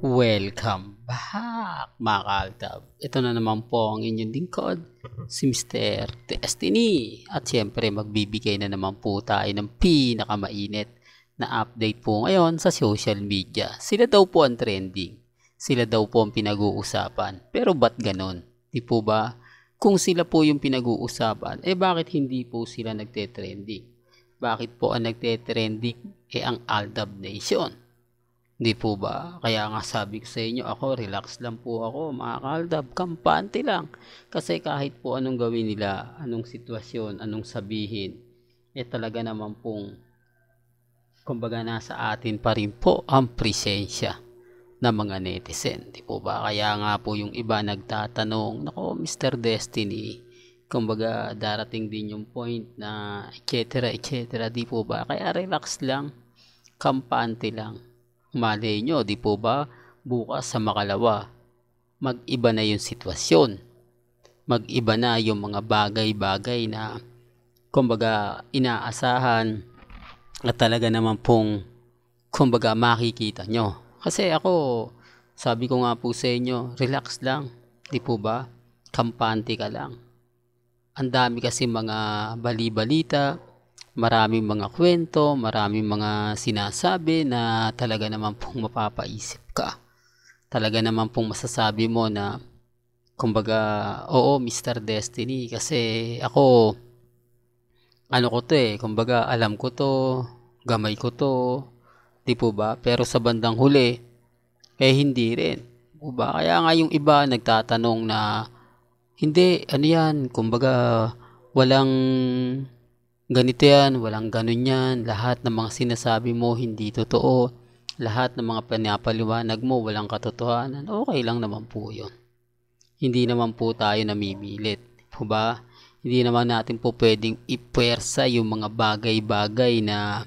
Welcome back mga kaaltab. Ito na naman po ang inyong lingkod, si Mr. Destiny. At syempre magbibigay na naman po tayo ng pinakamainit na update po ngayon sa social media. Sila daw po ang trending. Sila daw po ang pinag-uusapan. Pero ba't ganon? Di po ba? Kung sila po yung pinag-uusapan, bakit hindi po sila nagte-trending? Bakit po ang nagte-trending ang Aldab Nation? Di po ba? Kaya nga sabi ko sa inyo, ako relax lang po ako mga kaaldab, kampante lang. Kasi kahit po anong gawin nila, anong sitwasyon, anong sabihin, talaga naman pong, kumbaga nasa atin pa rin po ang presensya ng mga netizen. Di po ba? Kaya nga po yung iba nagtatanong, nako Mr. Destiny, kumbaga darating din yung point na etc. Di po ba? Kaya relax lang, kampante lang. Malay nyo, di po ba, bukas sa makalawa, mag-iba na yung sitwasyon. Mag-iba na yung mga bagay-bagay na, kumbaga, inaasahan at talaga naman pong, kumbaga, makikita nyo. Kasi ako, sabi ko nga po sa inyo, relax lang, di po ba, kampante ka lang. Ang dami kasi mga bali-balita, maraming mga kwento, maraming mga sinasabi na talaga naman pong mapapaisip ka. Talaga naman pong masasabi mo na, kumbaga, oo Mr. Destiny, kasi ako, ano ko to kumbaga alam ko to, gamay ko to, di po ba? Pero sa bandang huli, hindi rin. Po ba? Kaya nga yung iba nagtatanong na, hindi, ano yan, kumbaga, walang ganito yan, walang ganun yan, lahat ng mga sinasabi mo hindi totoo, lahat ng mga pinapaliwanag mo walang katotohanan, okay lang naman po yun. Hindi naman po tayo namimilit, po ba? Hindi naman natin po pwedeng ipuwersa yung mga bagay-bagay na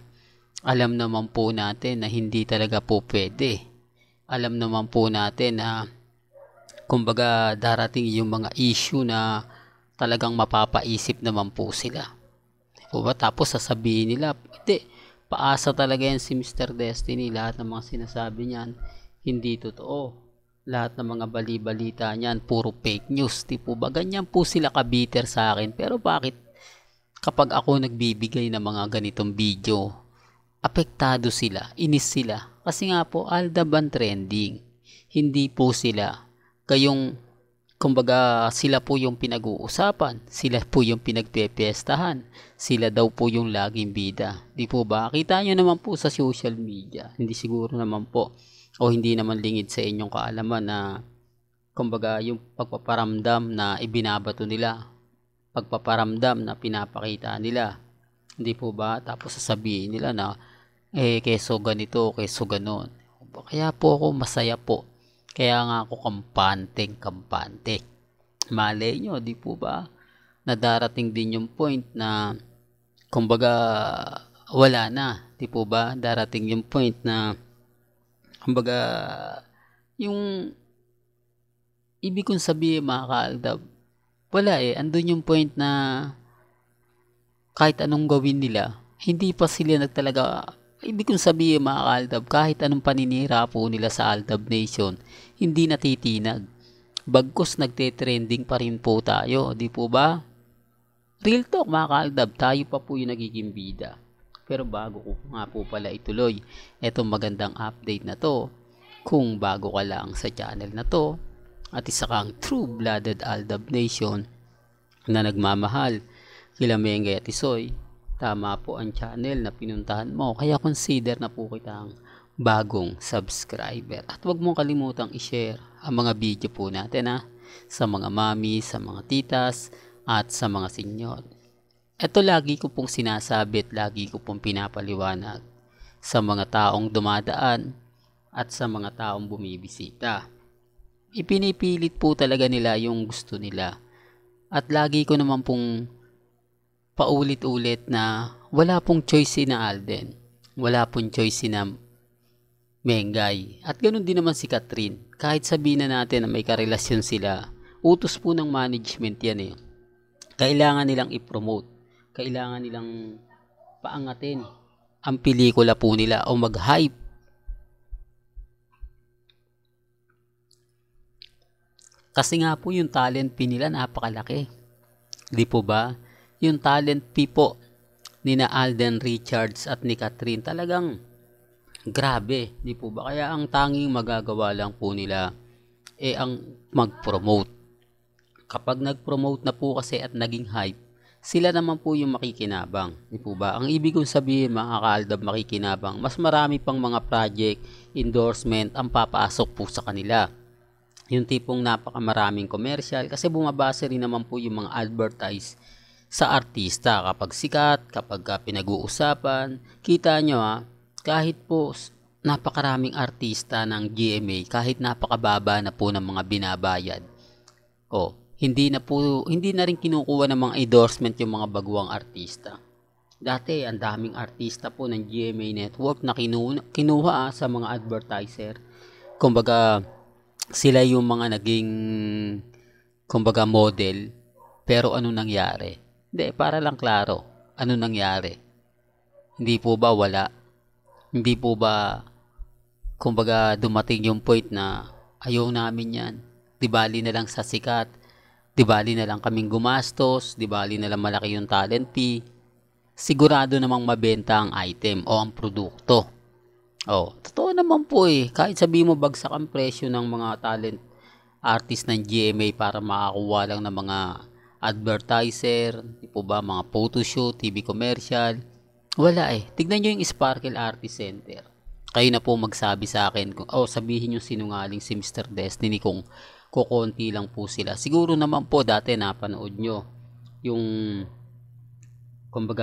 alam naman po natin na hindi talaga po pwede. Alam naman po natin na kumbaga darating yung mga issue na talagang mapapaisip naman po sila. O ba, tapos sasabihin nila, hindi, paasa talaga yan si Mr. Destiny. Lahat ng mga sinasabi niyan, hindi totoo. Lahat ng mga bali-balita niyan, puro fake news. Di po ba? Ganyan po sila kabiter sa akin. Pero bakit kapag ako nagbibigay ng mga ganitong video, apektado sila, inis sila? Kasi nga po, Aldab ang trending. Hindi po sila. Kayong kumbaga sila po yung pinag-uusapan, sila po yung pinagpepiestahan, sila daw po yung laging bida. Di po ba? Kita nyo naman po sa social media, hindi siguro naman po, o hindi naman lingid sa inyong kaalaman na, kumbaga yung pagpaparamdam na ibinabato nila, pagpaparamdam na pinapakita nila. Hindi po ba? Tapos sasabihin nila na, keso ganito, keso ganon. Kaya po ako masaya po. Kaya nga ako kampante. Malay nyo, di po ba? Nadarating din yung point na, kumbaga, wala na. Di po ba? Darating yung point na, kumbaga, yung ibig kong sabihin mga kaaldab, wala andun yung point na kahit anong gawin nila, hindi pa sila nagtalaga. Ibig kong sabihin mga kaaldab, kahit anong paninira po nila sa Aldab Nation, hindi natitinag. Bagkus nagte-trending pa rin po tayo, di po ba? Real talk mga kaaldab, tayo pa po yung nagiging bida. Pero bago ko nga po pala ituloy, etong magandang update na to, kung bago ka lang sa channel na to, at isa kang true-blooded Aldab Nation na nagmamahal kila Mengay at Isoy, tama po ang channel na pinuntahan mo. Kaya consider na po kitang bagong subscriber. At huwag mong kalimutang i-share ang mga video po natin sa mga mami, sa mga titas, at sa mga senyor. Ito lagi ko pong sinasabi at lagi ko pong pinapaliwanag sa mga taong dumadaan at sa mga taong bumibisita. Ipinipilit po talaga nila yung gusto nila. At lagi ko naman pong paulit-ulit na wala pong choice na Alden. Wala pong choice na Mengay. At ganoon din naman si Catherine. Kahit sabihin na natin na may karelasyon sila, utos po ng management yan Kailangan nilang i-promote. Kailangan nilang paangatin ang pelikula po nila o mag-hype Kasi nga po yung talent fee nila napakalaki. Di po ba? Yung talent fee po ni na Alden Richards at ni Catherine talagang grabe. Di po ba? Kaya ang tanging magagawa lang po nila ang mag-promote. Kapag nag-promote na po kasi at naging hype, sila naman po yung makikinabang. Di po ba? Ang ibig kong sabihin mga kaaldab makikinabang, mas marami pang mga project, endorsement ang papasok po sa kanila. Yung tipong napakamaraming commercial kasi bumabase rin naman po yung mga advertise sa artista kapag sikat, kapag pinag-uusapan. Kita nyo kahit po napakaraming artista ng GMA, kahit napakababa na po ng mga binabayad. Hindi na rin kinukuha ng mga endorsement yung mga baguang artista. Dati, ang daming artista po ng GMA Network na kinuha sa mga advertiser. Kumbaga, sila yung mga naging model, pero ano nangyari? Hindi, para lang klaro, ano nangyari? Hindi po ba wala? Hindi po ba dumating yung point na ayaw namin yan? Di bali na lang sa sikat, di bali na lang kaming gumastos, di bali na lang malaki yung talent fee, sigurado namang mabenta ang item o ang produkto. Totoo naman po kahit sabihin mo bagsak ang presyo ng mga talent artist ng GMA para makakuha lang ng mga advertiser, di po ba, mga photoshoot, TV commercial, wala Tignan nyo yung Sparkle Artist Center. Kayo na po magsabi sa akin sabihin nyo sinungaling si Mr. Destiny kung kukonti lang po sila. Siguro naman po dati napanood nyo yung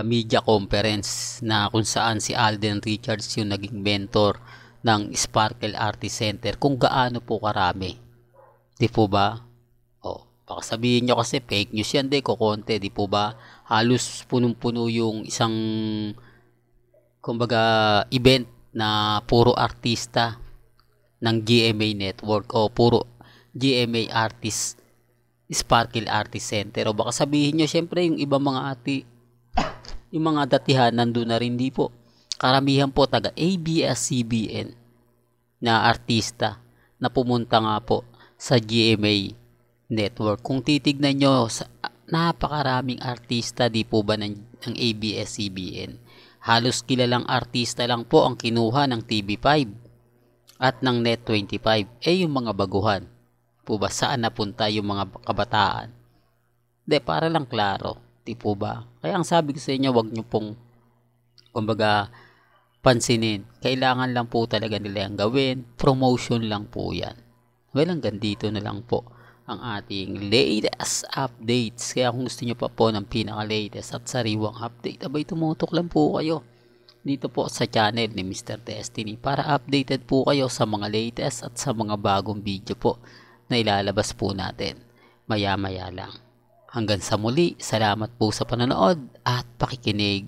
media conference na kung saan si Alden Richards yung naging mentor ng Sparkle Artist Center, kung gaano po karami. Di po ba? Baka sabihin nyo kasi fake news yan, kukonti, di po ba? Halos punong-puno yung isang event na puro artista ng GMA Network o puro GMA Artist Sparkle Artist Center. O baka sabihin nyo, syempre yung ibang mga yung mga datihan nandun na rin, di po. Karamihan po taga ABS-CBN na artista na pumunta nga po sa GMA Network. Kung titignan nyo, napakaraming artista di po ba ng ABS-CBN. Halos kilalang artista lang po ang kinuha ng TV5 at ng Net25. Yung mga baguhan. Po ba saan napunta yung mga kabataan? Para lang klaro. Di po ba? Kaya ang sabi ko sa inyo, wag nyo pong pansinin. Kailangan lang po talaga nila yung gawin. Promotion lang po yan. Hanggang dito na lang po ang ating latest updates. Kaya kung gusto nyo pa po ng pinaka-latest at sariwang update, tumutok lang po kayo dito po sa channel ni Mr. Destiny para updated po kayo sa mga latest at sa mga bagong video po na ilalabas po natin maya-maya lang. Hanggang sa muli, salamat po sa panonood at pakikinig.